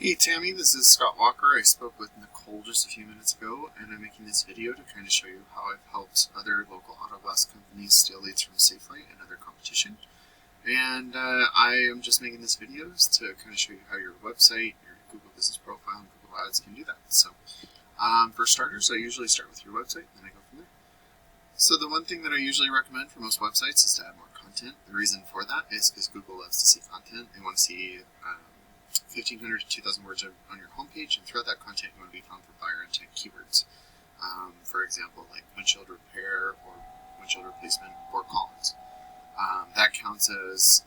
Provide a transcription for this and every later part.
Hey Tammy, this is Scott Walker. I spoke with Nicole just a few minutes ago, and I'm making this video to kind of show you how I've helped other local auto glass companies steal leads from Safelight and other competition. And I am just making this video to kind of show you how your website, your Google Business Profile, and Google Ads can do that. So for starters, I usually start with your website, and then I go from there. So the one thing that I usually recommend for most websites is to add more content. The reason for that is because Google loves to see content. They want to see 1,500 to 2,000 words on your homepage, and throughout that content you want to be found for buyer intent keywords. For example, like windshield repair or windshield replacement or columns. That counts as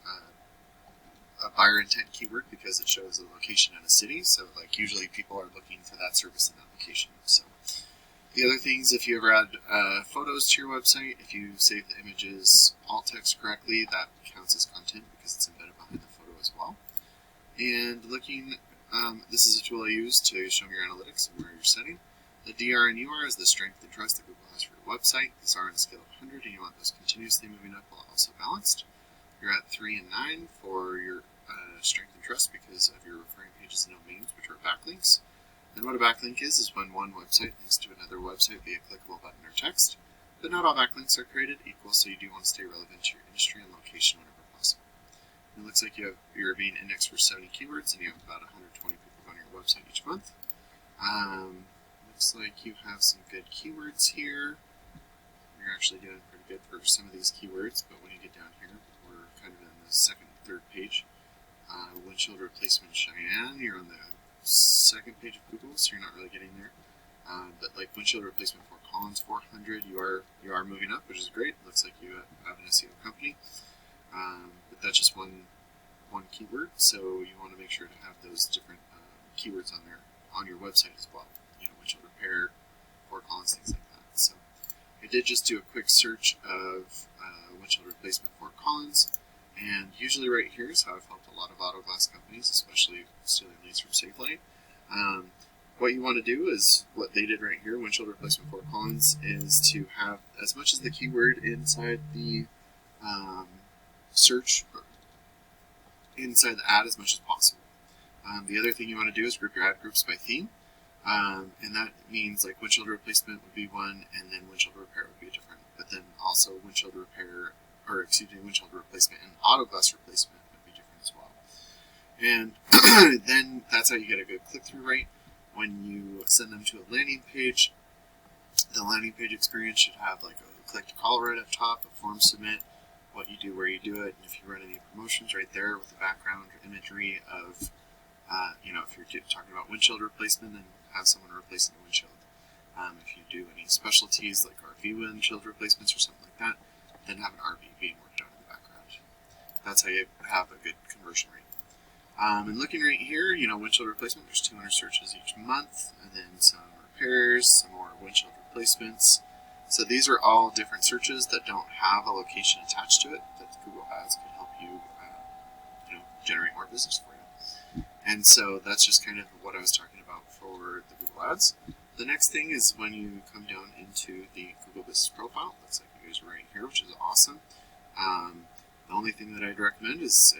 a buyer intent keyword because it shows a location in a city, so like usually people are looking for that service in that location. So the other things, if you ever add photos to your website, if you save the images alt text correctly, that counts as content because it's embedded behind the photo as well. And looking, this is a tool I use to show me your analytics and where you're setting. The DR and UR is the strength and trust that Google has for your website. These are on a scale of 100, and you want those continuously moving up while also balanced. You're at 3 and 9 for your strength and trust because of your referring pages and domains, which are backlinks. And what a backlink is when one website links to another website via clickable button or text. But not all backlinks are created equal, so you do want to stay relevant to your industry and location whenever possible. It looks like you're being indexed for 70 keywords, and you have about 120 people on your website each month. Looks like you have some good keywords here. You're actually doing pretty good for some of these keywords, but when you get down here, we're kind of in the second, third page. Windshield replacement Cheyenne, you're on the second page of Google, so you're not really getting there. But like windshield replacement for Collins 400, you are moving up, which is great. Looks like you have an SEO company. But that's just one keyword, so you want to make sure to have those different keywords on your website as well. You know, windshield repair, Fort Collins, things like that. So I did just do a quick search of windshield replacement Fort Collins, and usually right here is how I've helped a lot of auto glass companies, especially stealing leads from Safelight. What you want to do is what they did right here, windshield replacement Fort Collins, is to have as much as the keyword inside the search inside the ad as much as possible. The other thing you want to do is group your ad groups by theme, and that means like windshield replacement would be one, and then windshield repair would be different. But then also windshield replacement and auto glass replacement would be different as well. And then that's how you get a good click-through rate. When you send them to a landing page, the landing page experience should have like a click to call right up top, a form submit, what you do, where you do it, and if you run any promotions right there with the background imagery of, if you're talking about windshield replacement, then have someone replacing the windshield. If you do any specialties like RV windshield replacements or something like that, then have an RV being worked on in the background. That's how you have a good conversion rate. And looking right here, windshield replacement, there's 200 searches each month, and then some repairs, some more windshield replacements. So these are all different searches that don't have a location attached to it that Google Ads could help you, generate more business for you. And so that's just kind of what I was talking about for the Google Ads. The next thing is when you come down into the Google Business Profile. Looks like you guys are right here, which is awesome. The only thing that I'd recommend is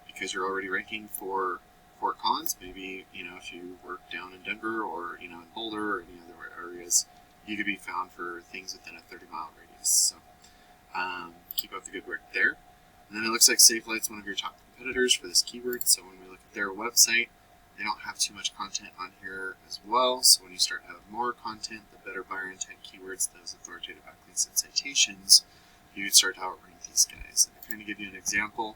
because you're already ranking for Fort Collins, maybe if you work down in Denver or in Boulder or any other areas, you could be found for things within a 30-mile radius. So keep up the good work there. And then it looks like Safelight's one of your top competitors for this keyword. So when we look at their website, they don't have too much content on here as well. So when you start to have more content, the better buyer intent keywords, those authoritative backlinks and citations, you would start to outrank these guys. And to kind of give you an example,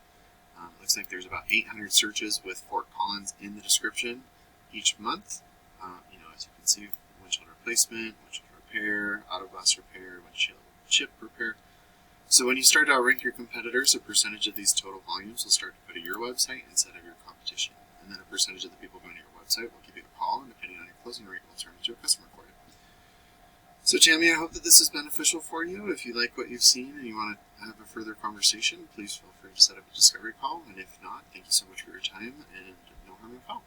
looks like there's about 800 searches with Fort Collins in the description each month. As you can see, windshield replacement, windshield repair, auto glass repair, windshield chip repair. So when you start to outrank your competitors, a percentage of these total volumes will start to put to your website instead of your competition. And then a percentage of the people going to your website will give you a call, and depending on your closing rate, will turn into a customer for you. So Tammy, I hope that this is beneficial for you. If you like what you've seen and you want to have a further conversation, please feel free to set up a discovery call. And if not, thank you so much for your time, and no harm, no foul.